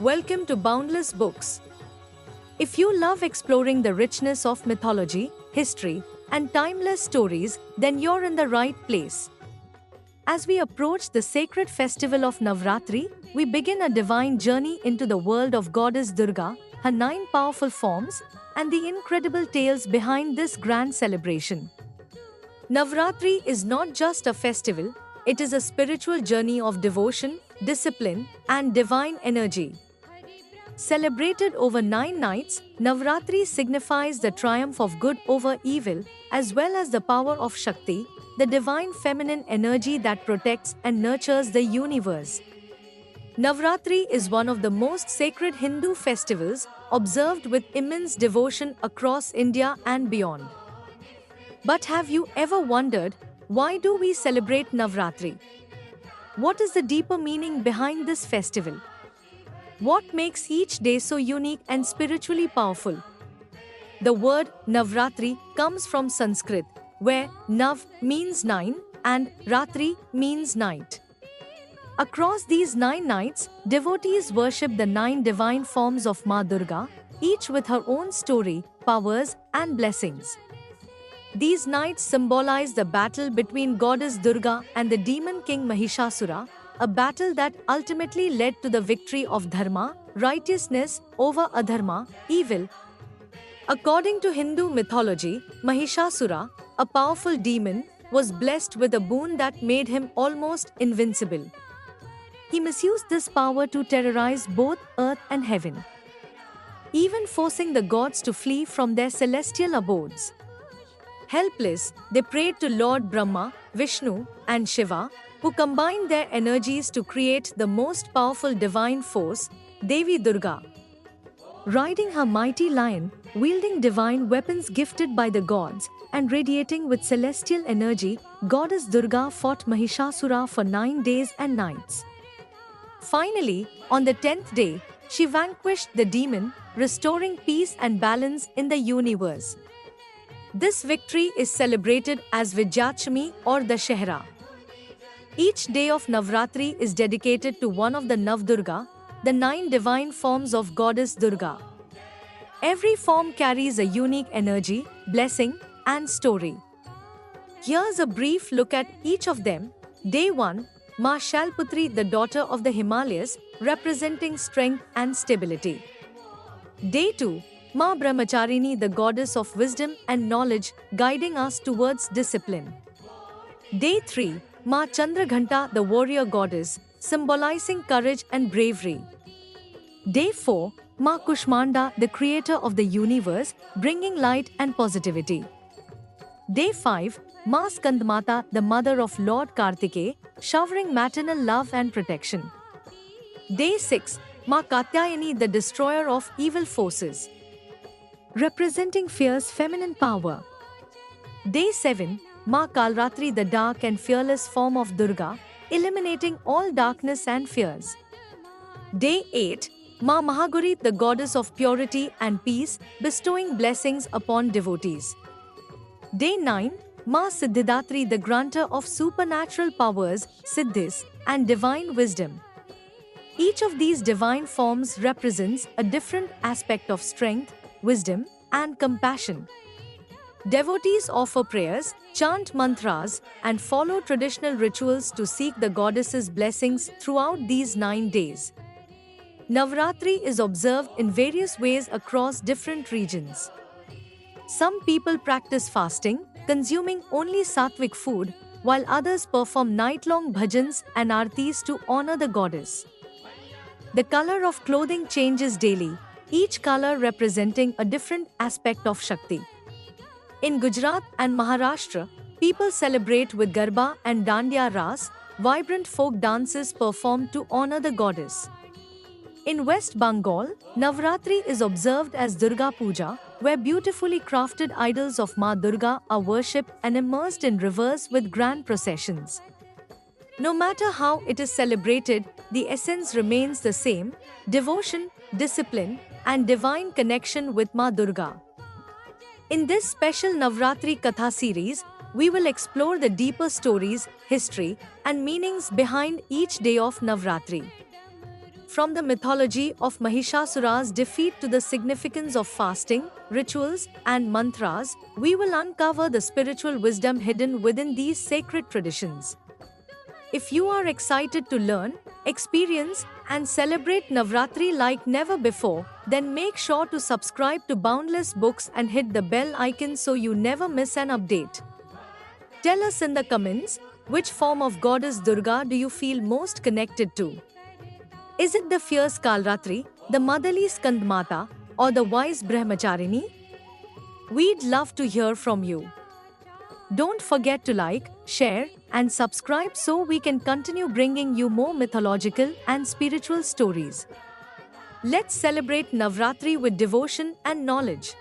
Welcome to Boundless Books. If you love exploring the richness of mythology, history, and timeless stories, then you're in the right place. As we approach the sacred festival of Navratri, we begin a divine journey into the world of Goddess Durga, her 9 powerful forms, and the incredible tales behind this grand celebration. Navratri is not just a festival, it is a spiritual journey of devotion, discipline, and divine energy. Celebrated over 9 nights, Navratri signifies the triumph of good over evil, as well as the power of Shakti, the divine feminine energy that protects and nurtures the universe. Navratri is one of the most sacred Hindu festivals, observed with immense devotion across India and beyond. But have you ever wondered, why do we celebrate Navratri? What is the deeper meaning behind this festival? What makes each day so unique and spiritually powerful? The word Navratri comes from Sanskrit, where Nav means 9 and Ratri means night. Across these 9 nights, devotees worship the 9 divine forms of Ma Durga, each with her own story, powers, and blessings. These nights symbolize the battle between Goddess Durga and the demon king Mahishasura, a battle that ultimately led to the victory of Dharma, righteousness, over Adharma, evil. According to Hindu mythology, Mahishasura, a powerful demon, was blessed with a boon that made him almost invincible. He misused this power to terrorize both earth and heaven, even forcing the gods to flee from their celestial abodes. Helpless, they prayed to Lord Brahma, Vishnu, and Shiva, who combined their energies to create the most powerful divine force, Devi Durga. Riding her mighty lion, wielding divine weapons gifted by the gods, and radiating with celestial energy, Goddess Durga fought Mahishasura for 9 days and nights. Finally, on the 10th day, she vanquished the demon, restoring peace and balance in the universe. This victory is celebrated as Vijayachami or Dashehra. Each day of Navratri is dedicated to one of the Navdurga, the 9 divine forms of Goddess Durga. Every form carries a unique energy, blessing, and story. Here's a brief look at each of them. Day 1, Ma Shalputri, the daughter of the Himalayas, representing strength and stability. Day 2, Ma Brahmacharini, the goddess of wisdom and knowledge, guiding us towards discipline. Day 3, Ma Chandraghanta, the warrior goddess, symbolizing courage and bravery. Day 4, Ma Kushmanda, the creator of the universe, bringing light and positivity. Day 5, Ma Skandmata, the mother of Lord Kartikeya, showering maternal love and protection. Day 6, Ma Katyayani, the destroyer of evil forces, representing fierce feminine power. Day 7, Ma Kalratri, the dark and fearless form of Durga, eliminating all darkness and fears. Day 8, Ma Mahagauri, the goddess of purity and peace, bestowing blessings upon devotees. Day 9, Ma Siddhidatri, the granter of supernatural powers, siddhis, and divine wisdom. Each of these divine forms represents a different aspect of strength, wisdom, and compassion. Devotees offer prayers, chant mantras, and follow traditional rituals to seek the goddess's blessings throughout these 9 days. Navratri is observed in various ways across different regions. Some people practice fasting, consuming only sattvic food, while others perform night-long bhajans and aartis to honor the goddess. The color of clothing changes daily, each color representing a different aspect of Shakti. In Gujarat and Maharashtra, people celebrate with Garba and Dandiya Ras, vibrant folk dances performed to honor the goddess. In West Bengal, Navratri is observed as Durga Puja, where beautifully crafted idols of Ma Durga are worshipped and immersed in rivers with grand processions. No matter how it is celebrated, the essence remains the same: devotion, discipline, and divine connection with Ma Durga. In this special Navratri Katha series, we will explore the deeper stories, history, and meanings behind each day of Navratri. From the mythology of Mahishasura's defeat to the significance of fasting, rituals, and mantras, we will uncover the spiritual wisdom hidden within these sacred traditions. If you are excited to learn, experience, and celebrate Navratri like never before, then make sure to subscribe to Boundless Books and hit the bell icon so you never miss an update. Tell us in the comments, which form of goddess Durga do you feel most connected to? Is it the fierce Kalratri, the motherly Skandmata, or the wise Brahmacharini? We'd love to hear from you. Don't forget to like, share, and subscribe so we can continue bringing you more mythological and spiritual stories. Let's celebrate Navratri with devotion and knowledge.